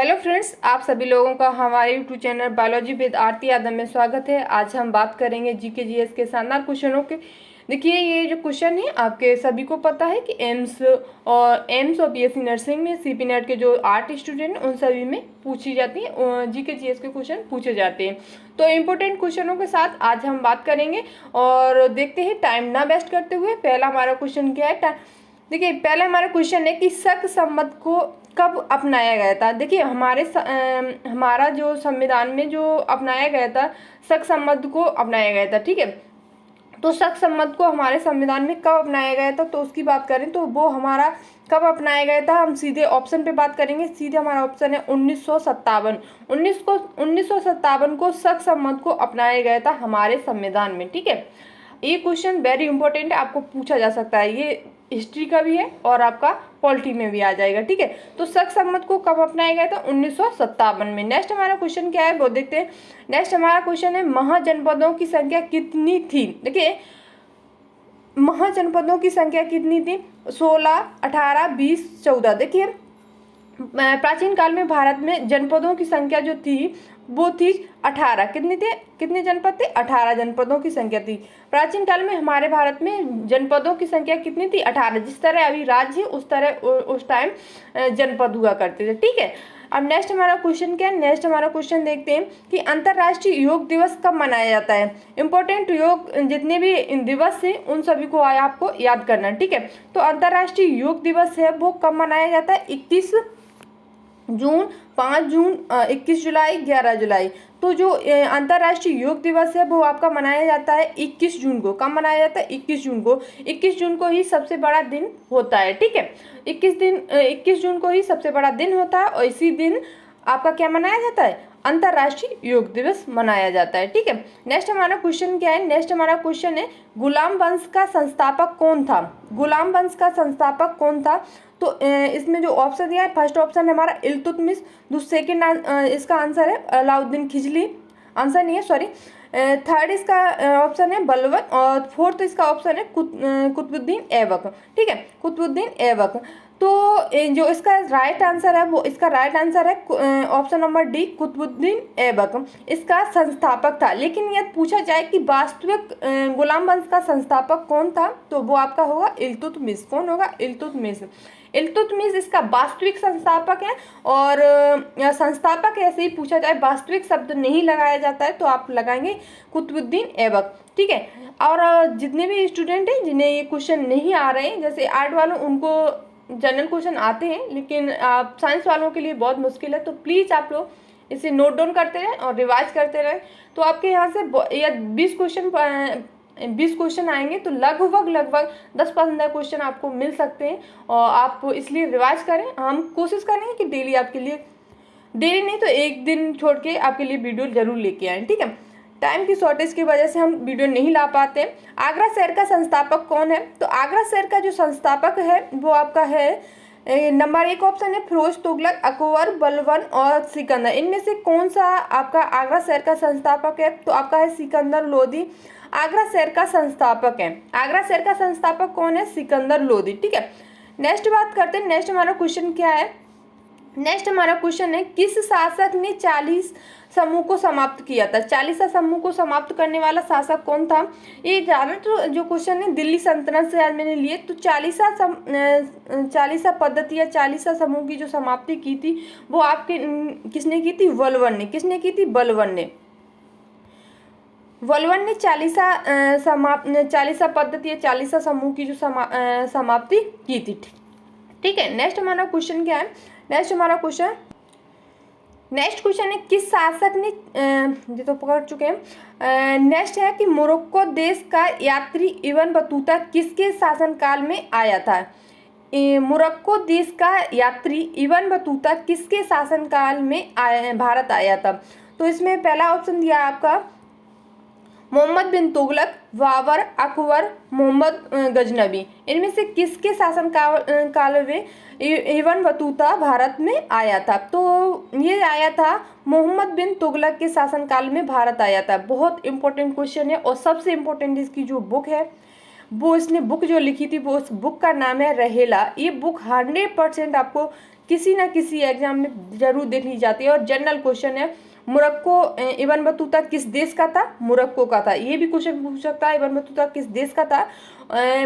Hello friends, आप सभी लोगों का हमारे YouTube channel biology with Aarti Yadav में स्वागत है। आज हम बात करेंगे जीके जीएस के शानदार क्वेश्चनों के। देखिए, ये जो क्वेश्चन है आपके सभी को पता है कि एम्स और बीएससी नर्सिंग में सीपी नेट के जो 8 स्टूडेंट हैं उन सभी में पूछी जाती है जीके जीएस के क्वेश्चन पूछे जाते हैं। तो इम्पोर्टेंट क्वेश्चनों के साथ आज हम बात करेंगे और देखते हैं टाइम ना वेस्ट करते हुए। पहला हमारा क्वेश्चन क्या है? देखिए, पहला हमारा क्वेश्चन है कि शक संबंध को कब अपनाया गया था। देखिए, हमारा जो संविधान में जो अपनाया गया था, शक संबंध को अपनाया गया था। ठीक है, तो शक संबंध को हमारे संविधान में कब अपनाया गया था, तो उसकी बात करें तो वो हमारा कब अपनाया गया था, हम सीधे ऑप्शन पे बात करेंगे। सीधे हमारा ऑप्शन है 1957। 1957 को शक संबंध को अपनाया गया था हमारे संविधान में। ठीक है, ये क्वेश्चन वेरी इंपॉर्टेंट है, आपको पूछा जा सकता है। ये हिस्ट्री का भी है और आपका पॉलिटी में भी आ जाएगा। ठीक है, तो शक संबंध को कब अपनाया गया था? 1957 में। नेक्स्ट हमारा क्वेश्चन क्या है वो देखते हैं। नेक्स्ट हमारा क्वेश्चन है महाजनपदों की संख्या कितनी थी। देखिए, महाजनपदों की संख्या कितनी थी? 16, 18, 20, 14। देखिए, प्राचीन काल में भारत में जनपदों की संख्या जो थी वो थी 18। कितने जनपद थे? 18 जनपदों की संख्या थी। प्राचीन काल में हमारे भारत में जनपदों की संख्या कितनी थी? 18। जिस तरह अभी राज्य उस तरह उस टाइम जनपद हुआ करते थे। ठीक है, अब नेक्स्ट हमारा क्वेश्चन क्या है? नेक्स्ट हमारा क्वेश्चन देखते हैं कि अंतर्राष्ट्रीय योग दिवस कब मनाया जाता है। इंपॉर्टेंट योग जितने भी दिवस हैं उन सभी को आपको याद करना। ठीक है, तो अंतर्राष्ट्रीय योग दिवस है वो कब मनाया जाता है? 21 जून, 5 जून, 21 जुलाई, 11 जुलाई। तो जो अंतर्राष्ट्रीय योग दिवस है वो आपका मनाया जाता है 21 जून को। कब मनाया जाता है? 21 जून को। 21 जून को ही सबसे बड़ा दिन होता है। ठीक है, 21 जून को ही सबसे बड़ा दिन होता है और इसी दिन आपका क्या मनाया जाता है? अंतर्राष्ट्रीय योग दिवस मनाया जाता है। ठीक है, नेक्स्ट हमारा क्वेश्चन क्या है? नेक्स्ट हमारा क्वेश्चन है गुलाम वंश का संस्थापक कौन था। गुलाम वंश का संस्थापक कौन था? तो इसमें जो ऑप्शन दिया है, फर्स्ट ऑप्शन है हमारा इल्तुतमिश, सेकेंड इसका आंसर है अलाउद्दीन खिलजी। आंसर नहीं है, सॉरी। थर्ड इसका ऑप्शन है बलबन और फोर्थ इसका ऑप्शन है कुतुबुद्दीन ऐबक। ठीक है, कुतुबुद्दीन ऐबक। तो जो इसका राइट आंसर है वो इसका राइट आंसर है option number D, Qutubuddin Aibak इसका संस्थापक था। लेकिन यदि पूछा जाए कि वास्तविक गुलाम वंश का संस्थापक कौन था, तो वो आपका होगा इल्तुतमिश। कौन होगा? इल्तुतमिश। इल्तुतमिश इसका वास्तविक संस्थापक है। और संस्थापक ऐसे ही पूछा जाए, वास्तविक शब्द नहीं लगाया जाता है तो आप लगाएंगे कुतुबुद्दीन ऐबक। ठीक है, और जितने भी स्टूडेंट हैं जिन्हें ये क्वेश्चन नहीं आ रहे हैं, जैसे आर्ट वालों उनको जनरल क्वेश्चन आते हैं, लेकिन आप साइंस वालों के लिए बहुत मुश्किल है, तो प्लीज़ आप लोग इसे नोट डाउन करते रहें और रिवाइज करते रहें। तो आपके यहाँ से 20 क्वेश्चन आएंगे, तो लगभग 10-15 क्वेश्चन आपको मिल सकते हैं। और आप इसलिए रिवाइज करें। हम कोशिश करेंगे कि डेली आपके लिए, डेली नहीं तो एक दिन छोड़ के आपके लिए वीडियो जरूर लेके आएँ। ठीक है, टाइम की शॉर्टेज की वजह से हम वीडियो नहीं ला पाते। आगरा शहर का संस्थापक कौन है? तो आगरा शहर का जो संस्थापक है वो आपका है नंबर 1 ऑप्शन है फिरोज तुगलक, अकबर, बलबन और सिकंदर। इनमें से कौन सा आपका आगरा शहर का संस्थापक है? तो आपका है सिकंदर लोदी आगरा शहर का संस्थापक है। आगरा शहर का संस्थापक कौन है? सिकंदर लोदी। ठीक है, नेक्स्ट बात करते हैं। नेक्स्ट हमारा क्वेश्चन क्या है? नेक्स्ट हमारा क्वेश्चन है किस शासक ने 40 समूह को समाप्त किया था। 40 समूह को समाप्त करने वाला शासक कौन था? ये ज़्यादा तो जो क्वेश्चन है दिल्ली सल्तनत से आज मैंने लिए। तो 40 पद्धति या 40 समूह की जो समाप्ति की थी वो आपके किसने की थी? बलबन ने। किसने की थी? बलबन ने। बलबन ने 40 पद्धति या 40 समूह की जो समाप्ति की थी। ठीक है, नेक्स्ट हमारा क्वेश्चन क्या है? नेक्स्ट क्वेश्चन है किस शासक ने ये तो पकड़ चुके हैं। नेक्स्ट है कि मोरक्को देश का यात्री इब्न बतूता किसके शासनकाल में आया था। मोरक्को देश का यात्री इब्न बतूता किसके शासनकाल में भारत आया था। तो इसमें पहला ऑप्शन दिया आपका मोहम्मद बिन तुगलक, बाबर, अकबर, मोहम्मद गजनबी। इनमें से किसके शासन काल में इब्न बतूता भारत में आया था? तो ये आया था मोहम्मद बिन तुगलक के शासनकाल में भारत आया था। बहुत इंपॉर्टेंट क्वेश्चन है और सबसे इम्पोर्टेंट इसकी जो बुक है वो इसने बुक जो लिखी थी वो उस बुक का नाम है रहेला। ये बुक 100% आपको किसी ना किसी एग्जाम में जरूर देख ली जाती है। और जनरल क्वेश्चन है, मोरक्को इब्न बतूता किस देश का था? मोरक्को का था। ये भी क्वेश्चन पूछ सकता है, इब्न बतूता किस देश का था?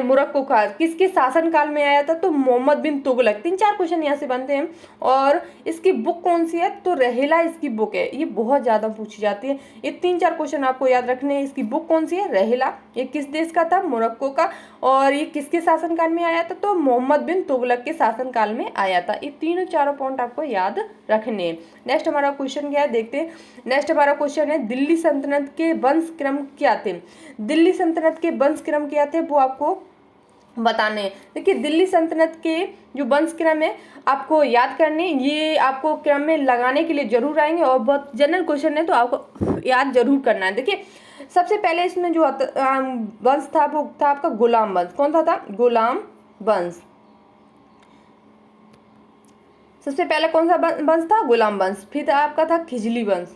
मोरक्को का। किसके शासन काल में आया था? तो मोहम्मद बिन तुगलक। 3-4 क्वेश्चन यहाँ से बनते हैं। और इसकी बुक कौन सी है? तो रहेला इसकी बुक है। ये बहुत ज्यादा पूछी जाती है। ये 3-4 क्वेश्चन आपको याद रखने हैं। इसकी बुक कौन सी है? रहेला। ये किस देश का था? मोरक्को का। और ये किसके शासन काल में आया था? तो मोहम्मद बिन तुगलक के शासन काल में आया था। ये 3-4 पॉइंट आपको याद रखने हैं। नेक्स्ट हमारा क्वेश्चन क्या है देखते हैं। नेक्स्ट हमारा क्वेश्चन है, दिल्ली सल्तनत के वंश क्रम क्या थे? दिल्ली सल्तनत के वंश क्रम क्या थे वो आपको बताने हैं। देखिए, दिल्ली सल्तनत के जो वंश क्रम है आपको याद करने, ये आपको क्रम में लगाने के लिए जरूर आएंगे और बहुत जनरल क्वेश्चन है तो आपको याद जरूर करना है। देखिए, सबसे पहले इसमें जो वंश था वो था आपका गुलाम वंश। कौन सा था? गुलाम वंश। सबसे पहले कौन सा वंश था? गुलाम वंश। फिर आपका था खिजली वंश।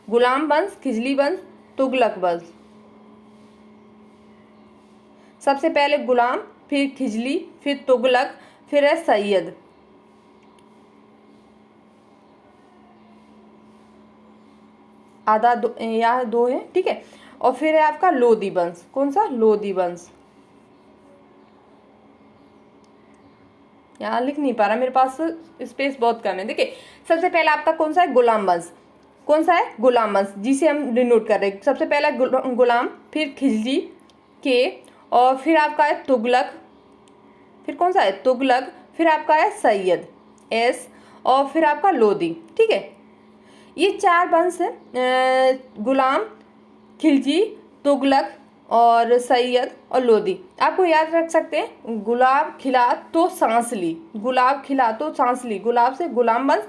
गुलाम वंश, खिजली वंश, तुगलक वंश। सबसे पहले गुलाम, फिर खिजली, फिर तुगलक, फिर है सैयद। आधा यहाँ 2 है, ठीक है। और फिर है आपका लोदी वंश। कौन सा? लोदी वंश। यहाँ लिख नहीं पा रहा, मेरे पास स्पेस बहुत कम है। देखिए, सबसे पहला आपका कौन सा है? गुलाम वंश। कौन सा है? गुलाम वंश, जिसे हम डिनोट कर रहे हैं। सबसे पहला गुलाम, फिर खिजली के, और फिर आपका है तुगलक। फिर कौन सा है? तुगलक। फिर आपका है सैयद एस, और फिर आपका लोदी, ठीक है। ये 4 वंश है, गुलाम, खिलजी, तुगलक और सैयद और लोदी। आपको याद रख सकते हैं, गुलाब खिला तो सांस ली। गुलाब खिला तो सांस ली। गुलाब से गुलाम वंश,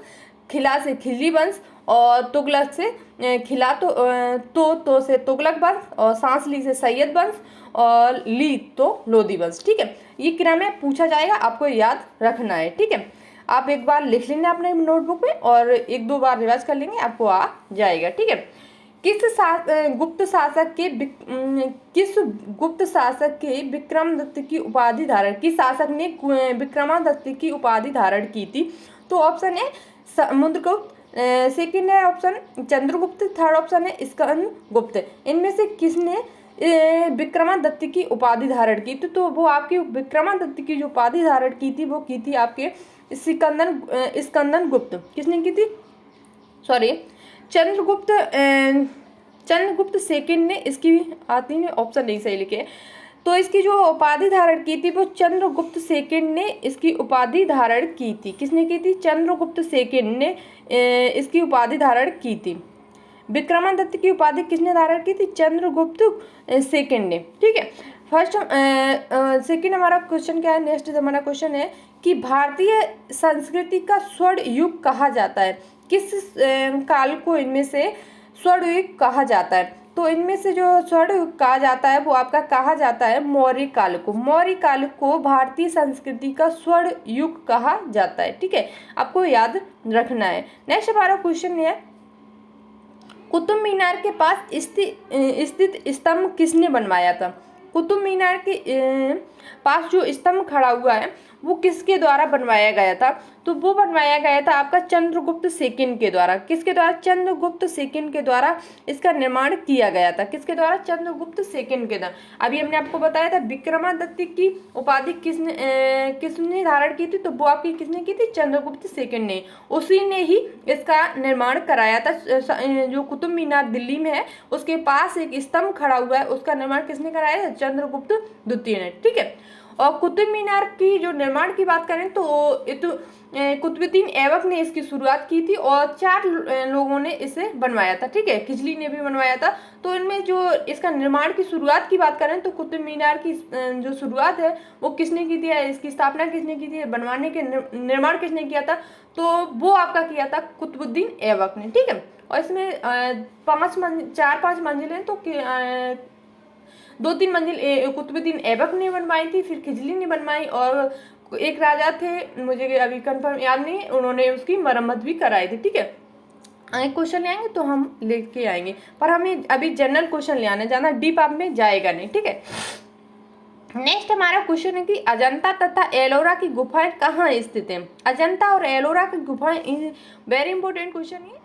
खिला से खिलजी वंश, और तुगलक से खिला तो से तुगलक वंश, और सांस ली से सैयद वंश, और ली तो लोदी वंश, ठीक है। ये क्रम है, पूछा जाएगा, आपको याद रखना है, ठीक है। आप एक बार लिख लेंगे अपने नोटबुक में और 1-2 बार रिवाइज कर लेंगे, आपको आ जाएगा, ठीक है। किस गुप्त शासक के विक्रमादित्य की उपाधि धारण, किस शासक ने विक्रमादित्य की उपाधि धारण की थी? तो ऑप्शन है समुद्रगुप्त, सेकंड है ऑप्शन चंद्रगुप्त, थर्ड ऑप्शन है स्कंदगुप्त। इनमें से किसने विक्रमादित्य की उपाधि धारण की थी? तो वो आपकी विक्रमादित्य की जो उपाधि धारण की थी वो की थी आपके स्कंदगुप्त। किसने की थी? सॉरी, चंद्रगुप्त सेकंड ने इसकी आती है, ऑप्शन नहीं सही लिखे। तो इसकी जो उपाधि धारण की थी वो चंद्रगुप्त सेकंड ने इसकी उपाधि धारण की थी। किसने की थी? चंद्रगुप्त सेकंड ने इसकी उपाधि धारण की थी। विक्रमादित्य की उपाधि किसने धारण की थी? चंद्रगुप्त सेकंड ने, ठीक है। फर्स्ट सेकंड हमारा क्वेश्चन क्या है? नेक्स्ट हमारा क्वेश्चन है कि भारतीय संस्कृति का स्वर्ण युग कहा जाता है। किस काल को इनमें से स्वर्ण युग कहा जाता है? तो इनमें से जो स्वर्ण युग कहा जाता है वो आपका कहा जाता है मौर्य काल को। मौर्य काल को भारतीय संस्कृति का स्वर्ण युग कहा जाता है, ठीक है। आपको याद रखना है। नेक्स्ट हमारा क्वेश्चन है, कुतुब मीनार के पास स्थित स्तंभ किसने बनवाया था? कुतुब मीनार के पास जो स्तंभ खड़ा हुआ है वो किसके द्वारा बनवाया गया था? तो वो बनवाया गया था आपका चंद्रगुप्त सेकंड के द्वारा। किसके द्वारा? चंद्रगुप्त सेकंड के द्वारा इसका निर्माण किया गया था। किसके द्वारा? चंद्रगुप्त सेकंड के द्वारा। अभी हमने आपको बताया था विक्रमादित्य की उपाधि किसने धारण की थी? तो वो आपकी किसने की थी? चंद्रगुप्त सेकंड ने। उसी ने ही इसका निर्माण कराया था। जो कुतुब मीनार दिल्ली में है उसके पास एक स्तंभ खड़ा हुआ है, उसका निर्माण किसने कराया था? चंद्रगुप्त द्वितीय ने, ठीक है। और कुतुब मीनार की जो निर्माण की बात करें तो कुतुबुद्दीन ऐबक ने इसकी शुरुआत की थी और 4 लोगों ने इसे बनवाया था, ठीक है। खिजली ने भी बनवाया था। तो इनमें जो इसका निर्माण की शुरुआत की बात करें तो कुतुब मीनार की जो शुरुआत है वो किसने की थी? इसकी स्थापना किसने की थी? बनवाने के निर्माण किसने किया था? तो वो आपका किया था कुतुबुद्दीन ऐबक ने, ठीक है। और इसमें 4-5 मंजिलें तो 2-3 मंजिल कुतुबुद्दीन ऐबक ने बनवाई थी, फिर खिजली ने बनवाई, और एक राजा थे, मुझे अभी कंफर्म याद नहीं, उन्होंने उसकी मरम्मत भी कराई थी, ठीक है। आगे क्वेश्चन ले आएंगे तो हम लेके आएंगे, पर हमें अभी जनरल क्वेश्चन ले आना, ज़्यादा डीप आप में जाएगा नहीं, ठीक है। नेक्स्ट हमारा क्वेश्चन है कि अजंता तथा एलोरा की गुफाएं कहाँ स्थित हैं। अजंता और एलोरा की गुफाएं, वेरी इंपॉर्टेंट क्वेश्चन है।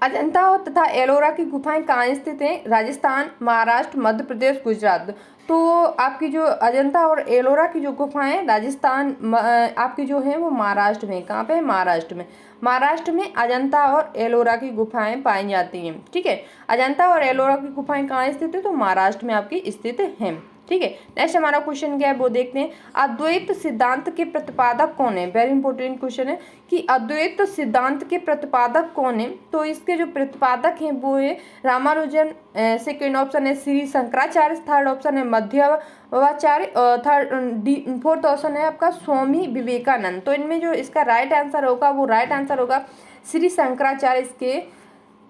अजंता और तथा एलोरा की गुफाएं कहाँ स्थित हैं? राजस्थान, महाराष्ट्र, मध्य प्रदेश, गुजरात। तो आपकी जो अजंता और एलोरा की जो गुफाएं राजस्थान आपकी जो है वो महाराष्ट्र में, कहाँ पे है? महाराष्ट्र में। महाराष्ट्र में अजंता और एलोरा की गुफाएं पाई जाती हैं। ठीक है, अजंता और एलोरा की गुफाएं कहाँ स्थित है? तो महाराष्ट्र में आपकी स्थित हैं। ठीक है, नेक्स्ट हमारा क्वेश्चन क्या है वो देखते हैं। अद्वैत सिद्धांत के प्रतिपादक कौन है? वेरी इंपॉर्टेंट क्वेश्चन है कि अद्वैत सिद्धांत के प्रतिपादक कौन है। तो इसके जो प्रतिपादक हैं वो है रामानुजन, सेकेंड ऑप्शन है श्री शंकराचार्य, थर्ड ऑप्शन है मध्वाचार्य, थर्ड फोर्थ ऑप्शन है आपका स्वामी विवेकानंद। तो इनमें जो इसका राइट आंसर होगा वो राइट आंसर होगा श्री शंकराचार्य इसके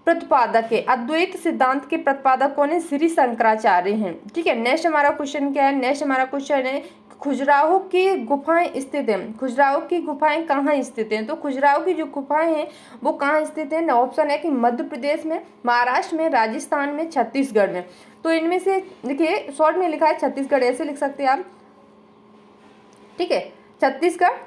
प्रतिपादक है। अद्वैत सिद्धांत के प्रतिपादक कौन है? श्री शंकराचार्य हैं। ठीक है, नेक्स्ट हमारा क्वेश्चन क्या है? नेक्स्ट हमारा क्वेश्चन है खजुराहो की गुफाएं स्थित हैं। खजुराहो की गुफाएं कहाँ स्थित हैं? तो खजुराहो की जो गुफाएं हैं वो कहाँ स्थित हैं? ऑप्शन है कि मध्य प्रदेश में, महाराष्ट्र में, राजस्थान में, छत्तीसगढ़ में। तो इनमें से देखिए शॉर्ट में लिखा है छत्तीसगढ़, ऐसे लिख सकते हैं आप। ठीक है, छत्तीसगढ़,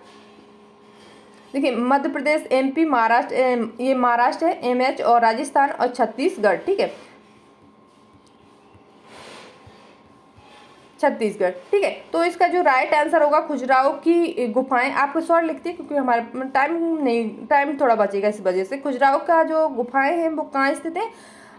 देखिए मध्य प्रदेश, एमपी, महाराष्ट्र, ये महाराष्ट्र है, एमएच, और राजस्थान और छत्तीसगढ़। ठीक है, छत्तीसगढ़। ठीक है, तो इसका जो राइट आंसर होगा खजुराहो की गुफाएं, आपको शॉर्ट लिखते हैं क्योंकि हमारे टाइम थोड़ा बचेगा इस वजह से। खजुराहो का जो गुफाएं हैं वो कहाँ स्थित है?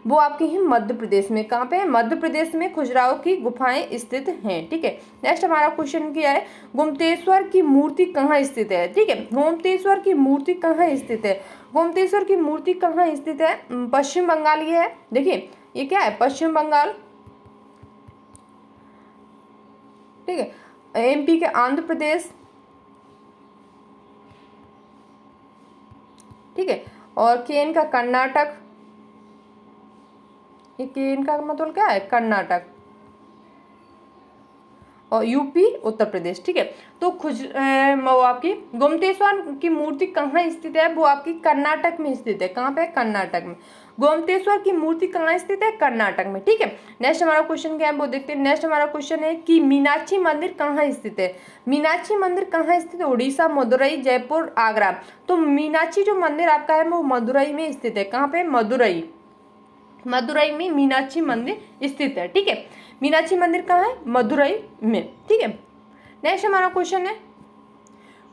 वो आपकी हैं मध्य प्रदेश में। कहाँ पे है? मध्य प्रदेश में खजुराहो की गुफाएं स्थित हैं। ठीक है, नेक्स्ट हमारा क्वेश्चन क्या है? गोमतेश्वर की मूर्ति कहाँ स्थित है? ठीक है, गोमतेश्वर की मूर्ति कहाँ स्थित है? गोमतेश्वर की मूर्ति कहाँ स्थित है? पश्चिम बंगाल ये है। देखिए ये क्या है? पश्चिम बंगाल। ठीक है, एमपी के आंध्र प्रदेश। ठीक है, और केन का कर्नाटक। ये केन का मतलब क्या है? कर्नाटक। और यूपी, उत्तर प्रदेश। ठीक है, तो वो आपकी गोमतेश्वर की मूर्ति कहाँ स्थित है? वो आपकी कर्नाटक में स्थित है। कहाँ पे? कर्नाटक में। गोमतेश्वर की मूर्ति कहाँ स्थित है? कर्नाटक में। ठीक है, नेक्स्ट हमारा क्वेश्चन क्या है वो देखते हैं। नेक्स्ट हमारा क्वेश्चन है कि मीनाक्षी मंदिर कहाँ स्थित है? मीनाक्षी मंदिर कहाँ स्थित है? उड़ीसा, मदुरई, जयपुर, आगरा। तो मीनाक्षी जो मंदिर आपका है वो मदुरई में स्थित है। कहाँ पे? मदुरई। मदुरई में मीनाक्षी मंदिर स्थित है। ठीक है, मीनाक्षी मंदिर कहाँ है? मदुरई में। ठीक है, नेक्स्ट हमारा क्वेश्चन है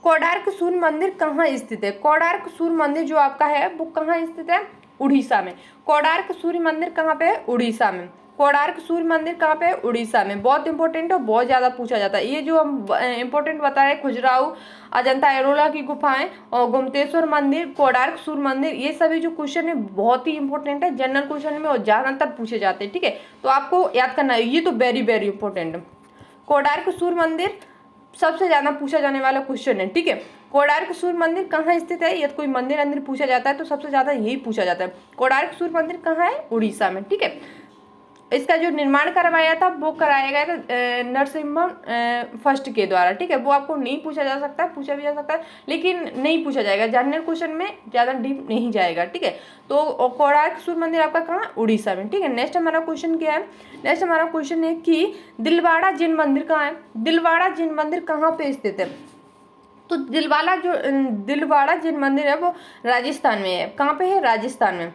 कोणार्क सूर्य मंदिर कहाँ स्थित है? कोणार्क सूर्य मंदिर जो आपका है वो कहाँ स्थित है? उड़ीसा में। कोणार्क सूर्य मंदिर कहाँ पे है? उड़ीसा में। कोणार्क सूर्य मंदिर कहाँ पे है? उड़ीसा में। बहुत इंपॉर्टेंट है, बहुत ज्यादा पूछा जाता है। ये जो हम इंपॉर्टेंट बताए खजुराहो, अजंता एलोरा की गुफाएं और गोमतेश्वर मंदिर, कोणार्क सूर्य मंदिर, ये सभी जो क्वेश्चन है बहुत ही इंपॉर्टेंट है जनरल क्वेश्चन में और ज्यादातर पूछे जाते हैं। ठीक है, तो आपको याद करना है, ये तो वेरी वेरी इंपॉर्टेंट है। कोणार्क सूर्य मंदिर सबसे ज्यादा पूछा जाने वाला क्वेश्चन है। ठीक है, कोणार्क सूर्य मंदिर कहाँ स्थित है? यदि कोई मंदिर अंदर पूछा जाता है तो सबसे ज्यादा यही पूछा जाता है। कोणार्क सूर्य मंदिर कहाँ है? उड़ीसा में। ठीक है, इसका जो निर्माण करवाया था वो कराया गया था नरसिम्हा फर्स्ट के द्वारा। ठीक है, वो आपको नहीं पूछा जा सकता, पूछा भी जा सकता है लेकिन नहीं पूछा जाएगा, जनरल क्वेश्चन में ज्यादा डीप नहीं जाएगा। ठीक है, तो कोणार्क सूर्य मंदिर आपका कहाँ? उड़ीसा में। ठीक है, नेक्स्ट हमारा क्वेश्चन क्या है? नेक्स्ट हमारा क्वेश्चन है कि दिलवाड़ा जिन मंदिर कहाँ है? दिलवाड़ा जिन मंदिर कहाँ पे स्थित है? तो दिलवाड़ा जिन मंदिर है वो राजस्थान में है। कहाँ पे है? राजस्थान में।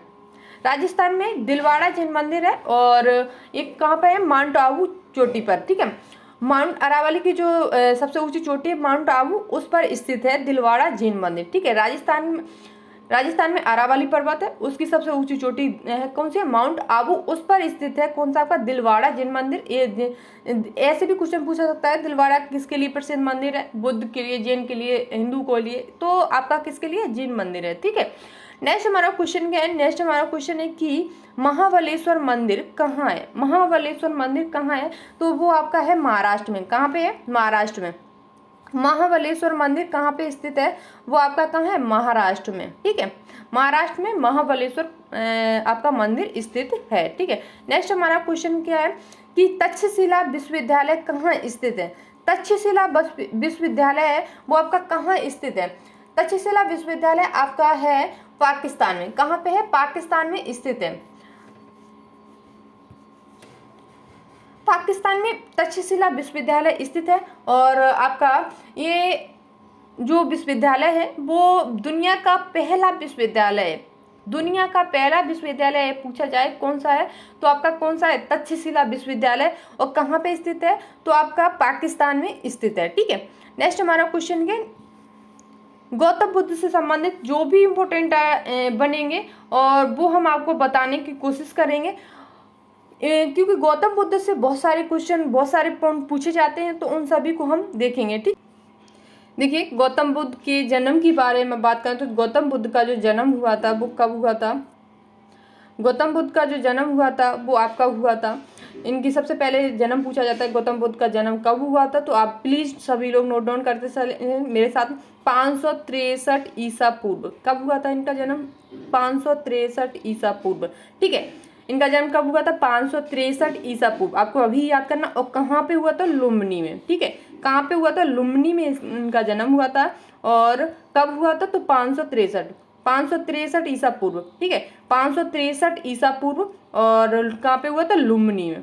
राजस्थान में दिलवाड़ा जिन मंदिर है और ये कहाँ पे है? माउंट आबू चोटी पर। ठीक है, माउंट अरावली की जो सबसे ऊंची चोटी है माउंट आबू, उस पर स्थित है दिलवाड़ा जिन मंदिर। ठीक है, राजस्थान में अरावली पर्वत है, उसकी सबसे ऊंची चोटी है कौन सी है? माउंट आबू, उस पर स्थित है कौन सा आपका? दिलवाड़ा जिन मंदिर। ये ऐसे भी क्वेश्चन पूछा सकता है, दिलवाड़ा किसके लिए प्रसिद्ध मंदिर है? बुद्ध के लिए, जैन के लिए, हिंदू को लिए, तो आपका किसके लिए? जिन मंदिर है। ठीक है, नेक्स्ट हमारा क्वेश्चन क्या है? नेक्स्ट हमारा क्वेश्चन है कि महाबलेश्वर मंदिर कहाँ है? महाबलेश्वर मंदिर कहाँ है? तो वो आपका है महाराष्ट्र में। कहाँ पे है? महाराष्ट्र में। महाबलेश्वर मंदिर कहाँ पे स्थित है? वो आपका कहाँ है? महाराष्ट्र में। ठीक है, महाराष्ट्र में महाबलेश्वर आपका मंदिर स्थित है। ठीक है, नेक्स्ट हमारा क्वेश्चन क्या है कि तक्षशिला विश्वविद्यालय कहाँ स्थित है? तक्षशिला विश्वविद्यालय है वो आपका कहाँ स्थित है? तक्षशिला विश्वविद्यालय आपका है पाकिस्तान में। कहाँ पे है? पाकिस्तान में स्थित है। पाकिस्तान में तक्षशिला विश्वविद्यालय स्थित है और आपका ये जो विश्वविद्यालय है वो दुनिया का पहला विश्वविद्यालय है। दुनिया का पहला विश्वविद्यालय पूछा जाए कौन सा है तो आपका कौन सा है, तक्षशिला विश्वविद्यालय। और कहाँ पे स्थित है तो आपका पाकिस्तान में स्थित है। ठीक है, नेक्स्ट हमारा क्वेश्चन है गौतम बुद्ध से संबंधित जो भी इम्पोर्टेंट बनेंगे और वो हम आपको बताने की कोशिश करेंगे, क्योंकि गौतम बुद्ध से बहुत सारे क्वेश्चन, बहुत सारे पॉइंट पूछे जाते हैं, तो उन सभी को हम देखेंगे। ठीक, देखिए गौतम बुद्ध के जन्म के बारे में बात करें तो गौतम बुद्ध का जो जन्म हुआ था वो कब हुआ था। गौतम बुद्ध का जो जन्म हुआ था वो आपका हुआ था, इनकी सबसे पहले जन्म पूछा जाता है गौतम बुद्ध का जन्म कब हुआ था, तो आप प्लीज सभी लोग नोट डाउन करते मेरे साथ। 563 ईसा पूर्व। कब हुआ था इनका जन्म? 563 ईसा पूर्व। ठीक है, इनका जन्म कब हुआ था? 563 ईसा पूर्व। आपको अभी याद करना। और कहाँ पे हुआ था? लुम्बिनी में। ठीक है, कहाँ पे हुआ था? लुम्बिनी में इनका जन्म हुआ था। और कब हुआ था? तो 563 ईसा पूर्व। ठीक है, 563 ईसा पूर्व। और कहाँ पे हुआ था? लुम्बिनी में।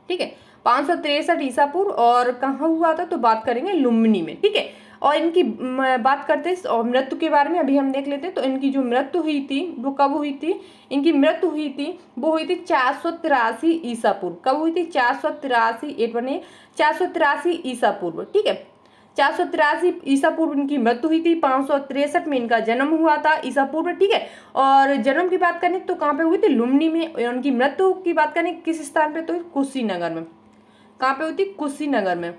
ठीक है, 563 ईसा पूर्व और कहाँ हुआ था तो बात करेंगे लुम्बिनी में। ठीक है, और इनकी बात करते हैं और मृत्यु के बारे में अभी हम देख लेते हैं। तो इनकी जो मृत्यु हुई थी वो कब हुई थी? इनकी मृत्यु हुई थी वो हुई थी 483 ईसा पूर्व। कब हुई थी? 483 ईसा पूर्व। ठीक है, 483 ईसा पूर्व इनकी मृत्यु हुई थी। 563 में इनका जन्म हुआ था ईसा पूर्व। ठीक है, और जन्म की बात करें तो कहाँ पे हुई थी? लुम्बिनी में। उनकी मृत्यु की बात करें किस स्थान पे? तो कुशीनगर में। कहाँ पे हुई थी? कुशीनगर में।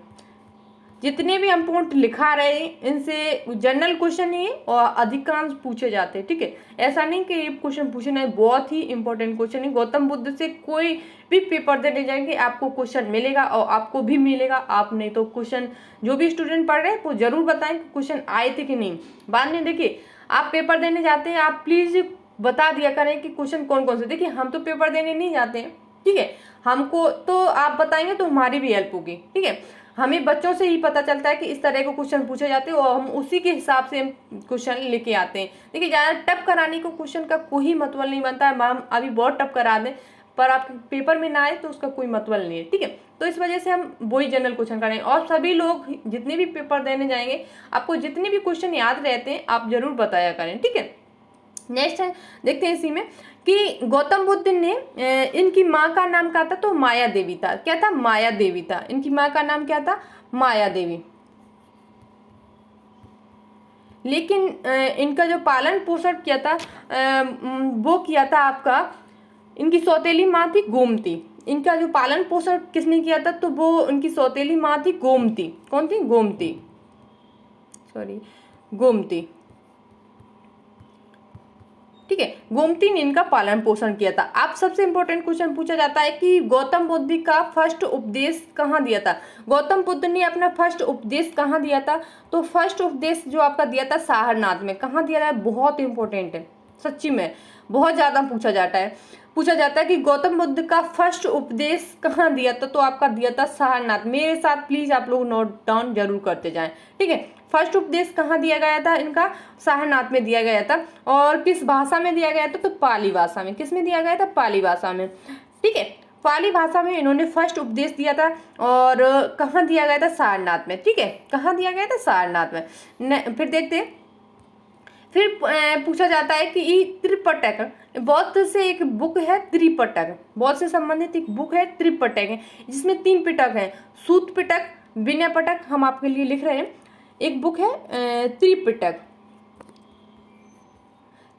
जितने भी हम पॉइंट लिखा रहे हैं इनसे जनरल क्वेश्चन ही और अधिकांश पूछे जाते हैं। ठीक है, ऐसा नहीं कि ये क्वेश्चन पूछे नहीं, बहुत ही इंपॉर्टेंट क्वेश्चन है। गौतम बुद्ध से कोई भी पेपर देने जाएंगे आपको क्वेश्चन मिलेगा और आपको भी मिलेगा। आप नहीं तो क्वेश्चन जो भी स्टूडेंट पढ़ रहे हैं वो जरूर बताएं कि क्वेश्चन आए थे कि नहीं। बाद में देखिए आप पेपर देने जाते हैं, आप प्लीज बता दिया करें कि क्वेश्चन कौन कौन से। देखिए हम तो पेपर देने नहीं जाते हैं। ठीक है, हमको तो आप बताएंगे तो हमारी भी हेल्प होगी। ठीक है, हमें बच्चों से ही पता चलता है कि इस तरह के क्वेश्चन पूछे जाते हैं और हम उसी के हिसाब से क्वेश्चन लेके आते हैं। देखिए ज़्यादा टफ कराने को क्वेश्चन का कोई मतलब नहीं बनता है। हम अभी बहुत टफ करा दें पर आप पेपर में ना आए तो उसका कोई मतलब नहीं है। ठीक है, तो इस वजह से हम वही जनरल क्वेश्चन करें। और सभी लोग जितने भी पेपर देने जाएंगे आपको जितने भी क्वेश्चन याद रहते हैं आप जरूर बताया करें। ठीक है, नेक्स्ट है देखते हैं इसी में कि गौतम बुद्ध ने इनकी माँ का नाम क्या था? तो माया देवी था। क्या था? माया देवी था। इनकी माँ का नाम क्या था? माया देवी। लेकिन इनका जो पालन पोषण किया था वो किया था आपका, इनकी सौतेली माँ थी गोमती। इनका जो पालन पोषण किसने किया था? तो वो इनकी सौतेली माँ थी गोमती। कौन थी? गोमती, सॉरी गोमती। ठीक है, गोमती ने इनका पालन पोषण किया था। आप सबसे इंपॉर्टेंट क्वेश्चन पूछा जाता है कि गौतम बुद्ध का फर्स्ट उपदेश कहाँ दिया था? गौतम बुद्ध ने अपना फर्स्ट उपदेश कहाँ दिया था? तो फर्स्ट उपदेश जो आपका दिया था सारनाथ में। कहाँ दिया था? बहुत इंपॉर्टेंट है, सच्ची में बहुत ज्यादा पूछा जाता है कि गौतम बुद्ध का फर्स्ट उपदेश कहाँ दिया था? तो आपका दिया था सारनाथ। मेरे साथ प्लीज आप लोग नोट डाउन जरूर करते जाएं। ठीक है, फर्स्ट उपदेश कहाँ दिया गया था? इनका सारनाथ में दिया गया था। और किस भाषा में दिया गया था? तो पाली भाषा में। किस में दिया गया था? पाली भाषा में। ठीक है, पाली भाषा में इन्होंने फर्स्ट उपदेश दिया था। और कहाँ दिया गया था? सारनाथ में। ठीक है, कहाँ दिया गया था? सारनाथ में। फिर देखते हैं, फिर पूछा जाता है कि त्रिपिटक, बौद्ध से एक बुक है त्रिपिटक। बौद्ध से संबंधित एक बुक है त्रिपिटक है, जिसमें 3 पिटक हैं, सूत पिटक, विनय पिटक। हम आपके लिए लिख रहे हैं, एक बुक है त्रिपिटक।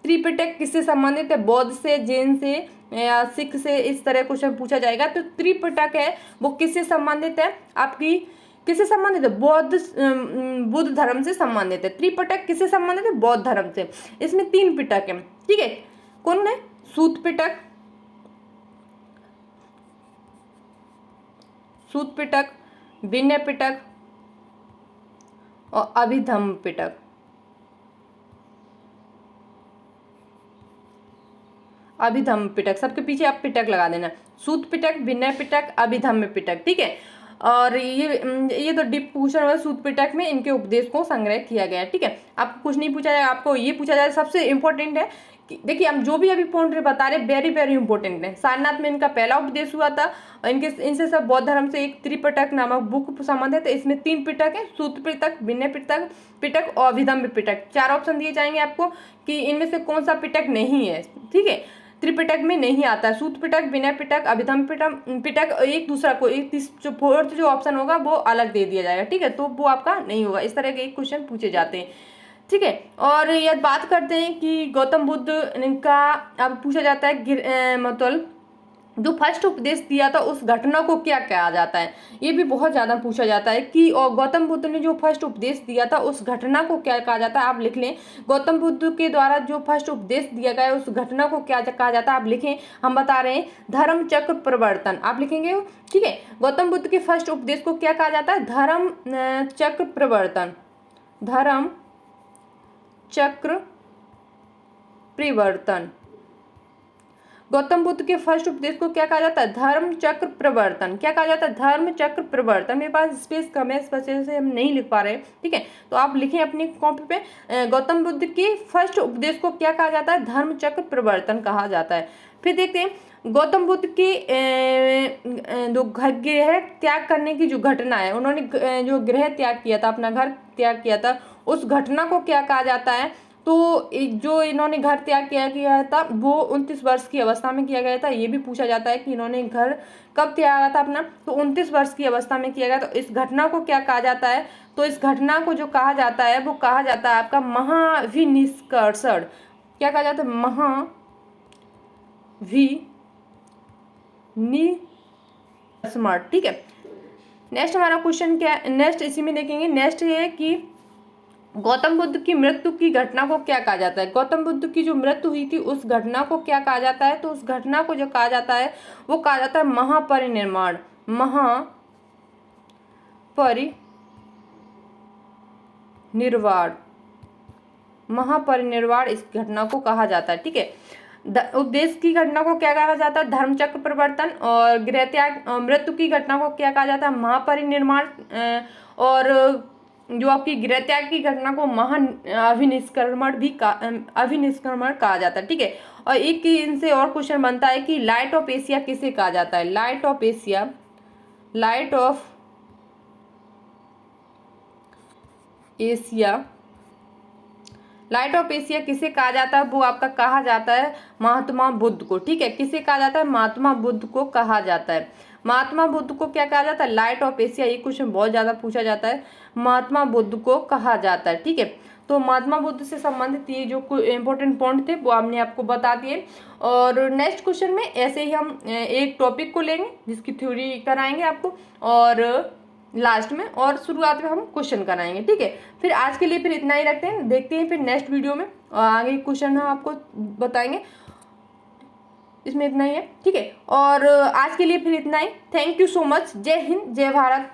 त्रिपिटक किससे संबंधित है? बौद्ध से, जैन से या सिख से, इस तरह क्वेश्चन पूछा जाएगा। तो त्रिपिटक है वो किससे संबंधित है? आपकी किससे संबंधित है? बुद्ध धर्म से संबंधित है। त्रिपिटक किससे संबंधित है? बौद्ध धर्म से। इसमें 3 पिटक है। ठीक है, कौन है? सूत पिटक, विनय पिटक और अभिधम्म पिटक। अभिधम्म पिटक, सबके पीछे आप पिटक लगा देना। सूत पिटक, विनय पिटक, अभिधम्म पिटक। ठीक है, और ये तो डीप क्वेश्चन हुआ, सूत पिटक में इनके उपदेश को संग्रह किया गया है। ठीक है, आपको कुछ नहीं पूछा जाएगा, आपको ये पूछा जाएगा सबसे इंपॉर्टेंट है कि देखिए हम जो भी अभी पॉइंट बता रहे वेरी वेरी इंपॉर्टेंट है। सारनाथ में इनका पहला उपदेश हुआ था, इनसे सब बौद्ध धर्म से एक त्रिपिटक नामक बुक संबंधित है। इसमें 3 पिटक है, सूत पिटक, विनय पिटक पिटक और विदम्भ पिटक। 4 ऑप्शन दिए जाएंगे आपको कि इनमें से कौन सा पिटक नहीं है। ठीक है, त्रिपिटक में नहीं आता है, सूत पिटक, विनय पिटक, अभिधम पिटक, एक दूसरा को एक जो फोर्थ जो ऑप्शन होगा वो अलग दे दिया जाएगा। ठीक है, तो वो आपका नहीं होगा। इस तरह के क्वेश्चन पूछे जाते हैं। ठीक है, और यह बात करते हैं कि गौतम बुद्ध का अब पूछा जाता है मतलब जो फर्स्ट उपदेश दिया था उस घटना को क्या कहा जाता है। ये भी बहुत ज़्यादा पूछा जाता है कि और गौतम बुद्ध ने जो फर्स्ट उपदेश दिया था उस घटना को क्या कहा जाता है। आप लिख लें, गौतम बुद्ध के द्वारा जो फर्स्ट उपदेश दिया गया है उस घटना को क्या कहा जाता है। आप लिखें, हम बता रहे हैं धर्म चक्र प्रवर्तन, आप लिखेंगे। ठीक है, गौतम बुद्ध के फर्स्ट उपदेश को क्या कहा जाता है, धर्म चक्र प्रवर्तन, धर्म चक्र परिवर्तन। गौतम बुद्ध के फर्स्ट उपदेश को क्या कहा जाता है, धर्म चक्र प्रवर्तन। क्या कहा जाता है, धर्म चक्र प्रवर्तन। मेरे पास स्पेस कम है, इस वजह से हम नहीं लिख पा रहे हैं। ठीक है, तो आप लिखें अपनी कॉपी पे, गौतम बुद्ध के फर्स्ट उपदेश को क्या कहा जाता है, धर्म चक्र प्रवर्तन कहा जाता है। फिर देखते हैं गौतम बुद्ध के जो गृह त्याग करने की जो घटना है, उन्होंने जो गृह त्याग किया था, अपना घर त्याग किया था, उस घटना को क्या कहा जाता है। तो जो इन्होंने घर त्याग किया था वो 29 वर्ष की अवस्था में किया गया था। ये भी पूछा जाता है कि इन्होंने घर कब त्यागा था अपना, तो 29 वर्ष की अवस्था में किया गया। तो इस घटना को क्या कहा जाता है, तो इस घटना को जो कहा जाता है वो कहा जाता है आपका महाविनिष्कर्षण। क्या कहा जाता है, महाविनिष्कर्षण। ठीक है, नेक्स्ट हमारा क्वेश्चन क्या है, नेक्स्ट इसी में देखेंगे। नेक्स्ट ये है कि गौतम बुद्ध की मृत्यु की घटना को क्या कहा जाता है। गौतम बुद्ध की जो मृत्यु हुई थी उस घटना को क्या कहा जाता है, तो उस घटना को जो कहा जाता है वो कहा जाता है महापरिनिर्वाण। महापरिनिर्वाण इस घटना को कहा जाता है। ठीक है, उपदेश की घटना को क्या कहा जाता है, धर्मचक्र परिवर्तन। और गृह त्याग मृत्यु की घटना को क्या कहा जाता है, महापरिनिर्वाण। और जो आपकी गृह त्याग की घटना को अभिनिष्क्रमण कहा जाता है। ठीक है, और एक इनसे और क्वेश्चन बनता है कि लाइट ऑफ एशिया किसे कहा जाता है। लाइट ऑफ एशिया किसे कहा जाता है, वो आपका कहा जाता है महात्मा बुद्ध को। ठीक है, किसे कहा जाता है, महात्मा बुद्ध को कहा जाता है। महात्मा बुद्ध को क्या कहा जाता है, लाइट ऑफ एशिया। ये क्वेश्चन बहुत ज्यादा पूछा जाता है, महात्मा बुद्ध को कहा जाता है। ठीक है, तो महात्मा बुद्ध से संबंधित ये जो इंपॉर्टेंट पॉइंट थे वो हमने आपको बता दिए। और नेक्स्ट क्वेश्चन में ऐसे ही हम एक टॉपिक को लेंगे जिसकी थ्योरी कराएंगे आपको, और लास्ट में और शुरुआत में हम क्वेश्चन कराएंगे। ठीक है, फिर आज के लिए फिर इतना ही रखते हैं, देखते हैं फिर नेक्स्ट वीडियो में आगे क्वेश्चन हम आपको बताएंगे। इसमें इतना ही है। ठीक है, और आज के लिए फिर इतना ही। Thank you so much. जय हिंद, जय भारत।